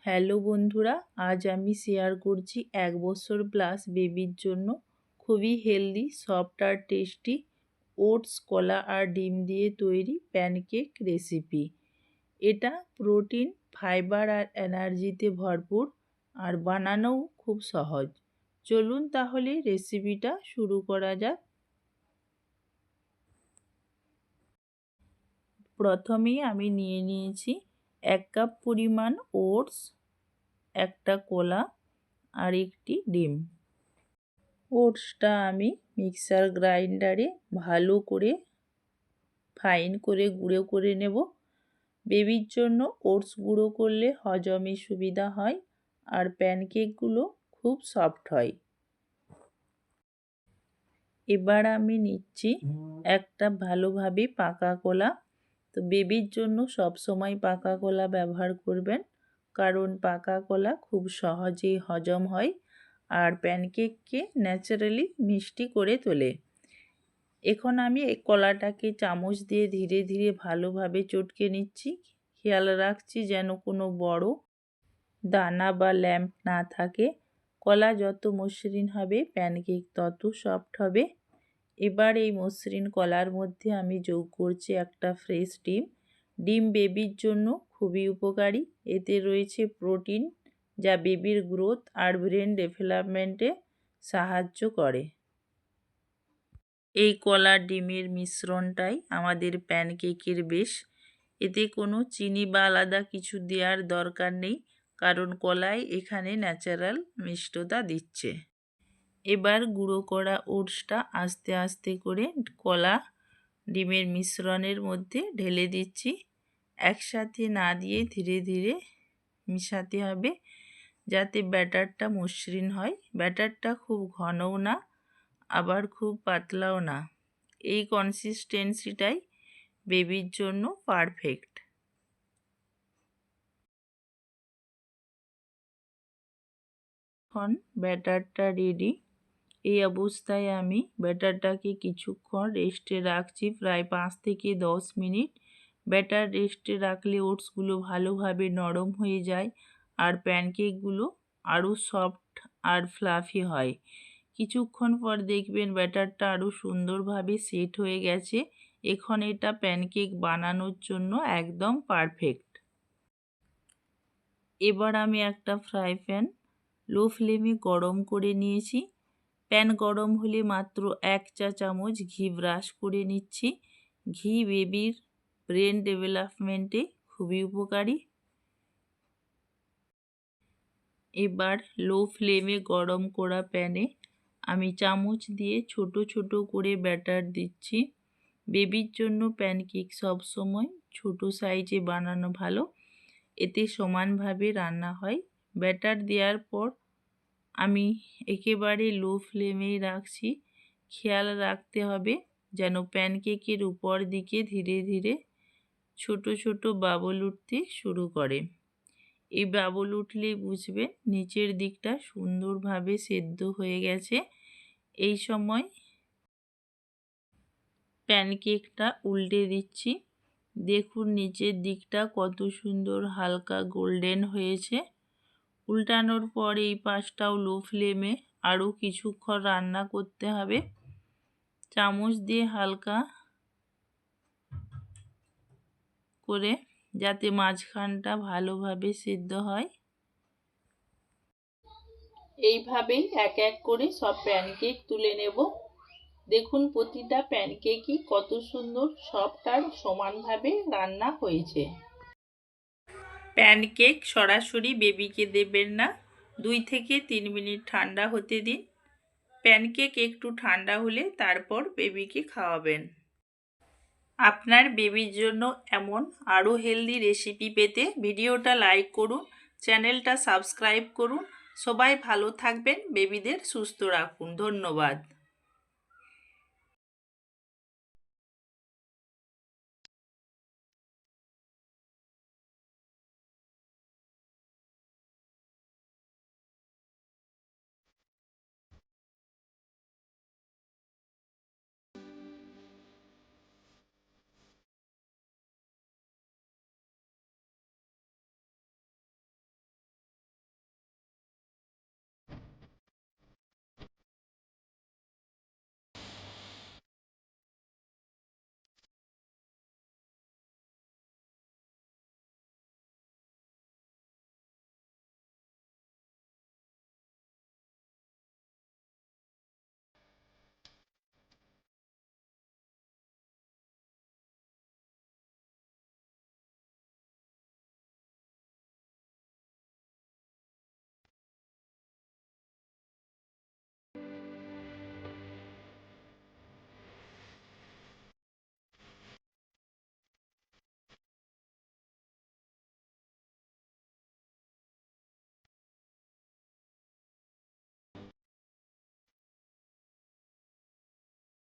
Hello বন্ধুরা, আজ আমি শেয়ার করছি ১ বছর প্লাস বেবির জন্য খুবই হেলদি, সফট আর টেস্টি ওটস, কলা আর ডিম দিয়ে তৈরি প্যানকেক রেসিপি। এটা প্রোটিন, ফাইবার আর এনার্জিতে ভরপুর আর বানানোও খুব সহজ। চলুন তাহলে রেসিপিটা শুরু করা যাক। প্রথমেই আমি নিয়ে নিয়েছি ১ কাপ পরিমাণ ওটস, একটা কলা আর একটি ডিম। ওটসটা আমি মিক্সার গ্রাইন্ডারে ভালো করে ফাইন করে গুঁড়ো করে নেব। বেবির জন্য ওটস গুঁড়ো করলে হজমে সুবিধা হয় আর প্যানকেকগুলো খুব সফট হয়। এবার আমি নিচ্ছি একটা ভালোভাবে পাকা কলা। তো বেবির জন্য সবসময় পাকা কলা ব্যবহার করবেন, কারণ পাকা কলা খুব সহজেই হজম হয় আর প্যানকেককে ন্যাচারালি মিষ্টি করে তোলে। এখন আমি এই কলাটাকে চামচ দিয়ে ধীরে ধীরে ভালোভাবে চটকে নিচ্ছি। খেয়াল রাখছি যেন কোনো বড় দানা বা ল্যাম্প না থাকে। কলা যত মসৃণ হবে প্যানকেক তত সফট হবে। এবার এই মসৃণ কলার মধ্যে আমি যোগ করছি একটা ফ্রেশ ডিম। ডিম বেবির জন্য খুবই উপকারী। এতে রয়েছে প্রোটিন, যা বেবির গ্রোথ আর ব্রেন ডেভেলপমেন্টে সাহায্য করে। এই কলা ডিমের মিশ্রণটাই আমাদের প্যানকেকের বেশ। এতে কোনো চিনি বা আলাদা কিছু দেওয়ার দরকার নেই, কারণ কলাই এখানে ন্যাচারাল মিষ্টতা দিচ্ছে। এবার গুঁড়ো করা ওটসটা আস্তে আস্তে করে কলা ডিমের মিশ্রণের মধ্যে ঢেলে দিচ্ছি। একসাথে না দিয়ে ধীরে ধীরে মিশাতে হবে, যাতে ব্যাটারটা মসৃণ হয়। ব্যাটারটা খুব ঘনও না, আবার খুব পাতলাও না। এই কনসিস্টেন্সিটাই বেবির জন্য পারফেক্ট। এখন ব্যাটারটা রেডি। এই অবস্থায় আমি ব্যাটারটাকে কিছুক্ষণ রেস্টে রাখছি, প্রায় ৫ থেকে ১০ মিনিট। ব্যাটার রেস্টে রাখলে ওটসগুলো ভালোভাবে নরম হয়ে যায় আর প্যানকেকগুলো আরও সফট আর ফ্লাফি হয়। কিছুক্ষণ পর দেখবেন ব্যাটারটা আরও সুন্দরভাবে সেট হয়ে গেছে। এখন এটা প্যানকেক বানানোর জন্য একদম পারফেক্ট। এবার আমি একটা ফ্রাই প্যান লো ফ্লেমে গরম করে নিয়েছি। প্যান গরম হলে মাত্র ১ চা চামচ ঘি ব্রাশ করে নিচ্ছি। ঘি বেবির ব্রেন ডেভেলপমেন্টে খুবই উপকারী। এবার লো ফ্লেমে গরম করা প্যানে আমি চামচ দিয়ে ছোট ছোট করে ব্যাটার দিচ্ছি। বেবির জন্য প্যানকেক সবসময় ছোট সাইজে বানানো ভালো, এতে সমানভাবে রান্না হয়। ব্যাটার দেওয়ার পর আমি একেবারে লো ফ্লেমেই রাখছি। খেয়াল রাখতে হবে যেন প্যানকেকের উপর দিকে ধীরে ধীরে ছোট ছোট বাবল উঠতে শুরু করে। এই বাবল উঠলেই বুঝবেন নিচের দিকটা সুন্দরভাবে সেদ্ধ হয়ে গেছে। এই সময় প্যানকেকটা উল্টে দিচ্ছি। দেখুন নিচের দিকটা কত সুন্দর হালকা গোল্ডেন হয়েছে। উল্টানোর পর এই পাশটাও লো ফ্লেমে আরও কিছুক্ষণ রান্না করতে হবে। চামচ দিয়ে হালকা করে, যাতে মাঝখানটা ভালোভাবে সিদ্ধ হয়। এইভাবেই এক এক করে সব প্যানকেক তুলে নেব। দেখুন প্রতিটা প্যানকেকই কত সুন্দর সফট আর সমানভাবে রান্না হয়েছে। প্যানকেক সরাসরি বেবিকে দেবেন না, ২ থেকে ৩ মিনিট ঠান্ডা হতে দিন। প্যানকেক একটু ঠান্ডা হলে তারপর বেবিকে খাওয়াবেন। আপনার বেবির জন্য এমন আরও হেলদি রেসিপি পেতে ভিডিওটা লাইক করুন, চ্যানেলটা সাবস্ক্রাইব করুন। সবাই ভালো থাকবেন, বেবিদের সুস্থ রাখুন। ধন্যবাদ।